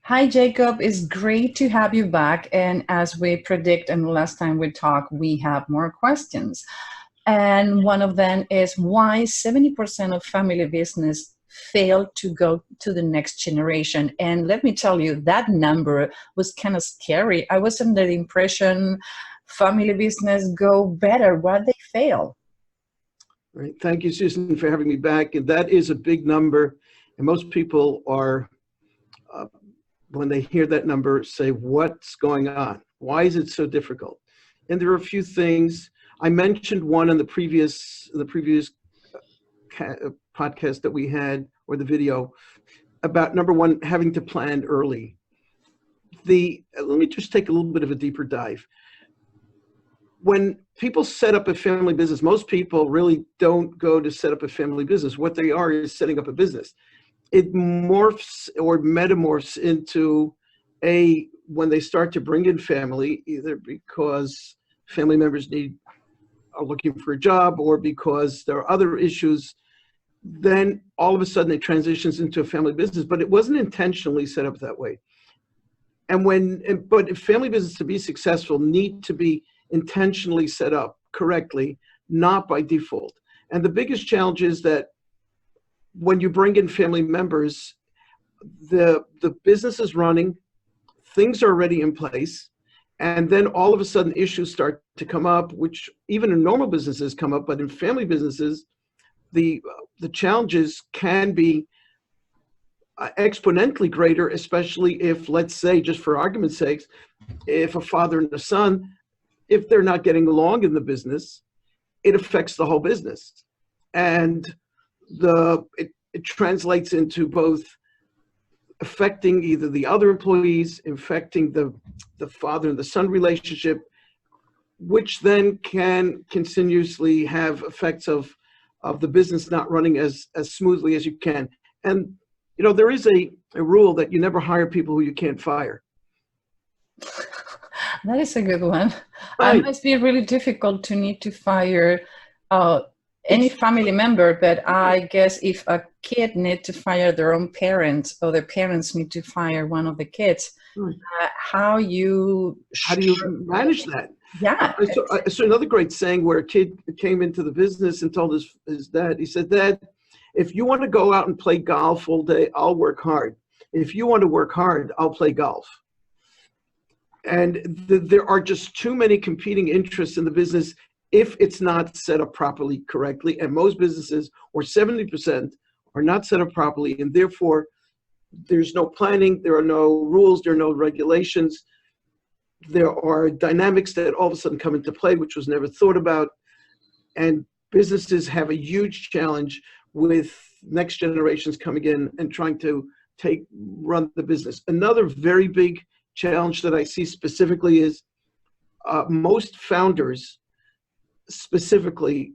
Hi, Jacob. It's great to have you back. And as we predict, and last time we talked, we have more questions. And one of them is why 70% of family business fail to go to the next generation. And let me tell you, that number was kind of scary. I was under the impression family business go better. Why they fail? Right. Thank you, Susan, for having me back. And that is a big number. And most people are, uh, when they hear that number, say, what's going on? Why is it so difficult? And there are a few things. I mentioned one in the previous podcast that we had, or the video, about number one, having to plan early. Let me just take a little bit of a deeper dive. When people set up a family business, most people really don't go to set up a family business. What they are is setting up a business. It morphs or metamorphs into when they start to bring in family, either because family members are looking for a job or because there are other issues, then all of a sudden it transitions into a family business, but it wasn't intentionally set up that way. But if family business to be successful need to be intentionally set up correctly, not by default. And the biggest challenge is that when you bring in family members, the business is running, things are already in place, and then all of a sudden issues start to come up, which even in normal businesses come up, but in family businesses, the challenges can be exponentially greater, especially if, let's say, just for argument's sake, if a father and a son, if they're not getting along in the business, it affects the whole business. And it translates into both affecting either the other employees, affecting the father and the son relationship, which then can continuously have effects of the business not running as smoothly as you can. And there is a rule that you never hire people who you can't fire. That is a good one. Right. It must be really difficult to need to fire any family member, but I guess if a kid needs to fire their own parents, or their parents need to fire one of the kids, how do you manage that? Yeah. So another great saying where a kid came into the business and told his dad, he said, "Dad, if you want to go out and play golf all day, I'll work hard. If you want to work hard, I'll play golf." And there are just too many competing interests in the business if it's not set up properly, correctly. And most businesses, or 70%, are not set up properly. And therefore, there's no planning, there are no rules, there are no regulations. There are dynamics that all of a sudden come into play, which was never thought about. And businesses have a huge challenge with next generations coming in and trying to run the business. Another very big challenge that I see specifically is most founders specifically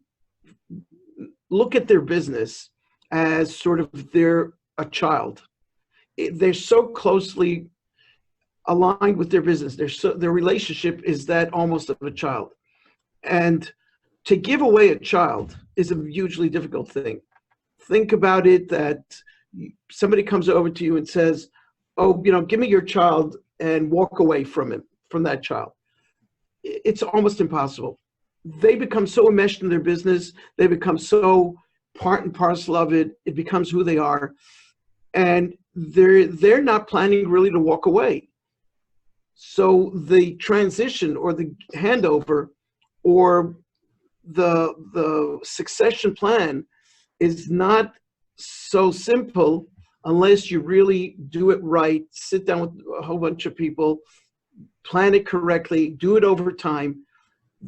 look at their business as sort of a child. They're so closely aligned with their business. Their relationship is that almost of a child. And to give away a child is a hugely difficult thing. Think about it, that somebody comes over to you and says, "Oh, give me your child," and walk away from that child. It's almost impossible. They become so enmeshed in their business. They become so part and parcel of it. It becomes who they are. And they're not planning really to walk away. So the transition or the handover or the succession plan is not so simple unless you really do it right, sit down with a whole bunch of people, plan it correctly, do it over time.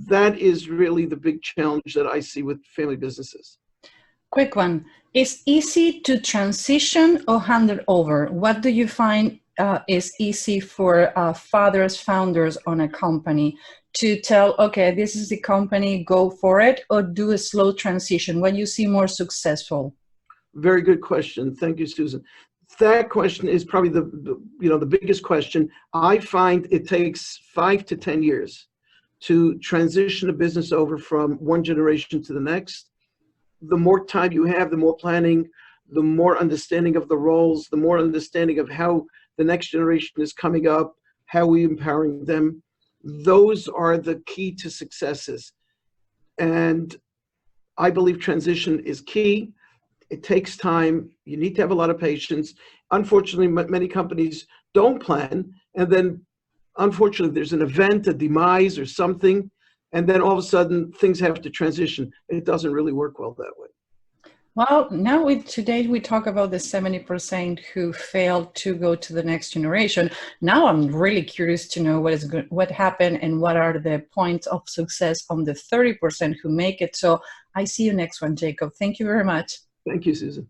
That is really the big challenge that I see with family businesses. Quick one. Is easy to transition or hand it over? What do you find is easy for fathers, founders on a company to tell, okay, this is the company, go for it, or do a slow transition? What you see more successful? Very good question. Thank you, Susan. That question is probably the biggest question. I find it takes 5 to 10 years to transition a business over from one generation to the next. The more time you have, the more planning, the more understanding of the roles, the more understanding of how the next generation is coming up, how are we empowering them? Those are the key to successes. And I believe transition is key. It takes time. You need to have a lot of patience. Unfortunately, many companies don't plan. And then, unfortunately, there's an event, a demise or something, and then all of a sudden things have to transition. It doesn't really work well that way. Well, now today we talk about the 70% who failed to go to the next generation. Now I'm really curious to know what happened and what are the points of success on the 30% who make it. So I see you next one, Jacob. Thank you very much. Thank you, Susan.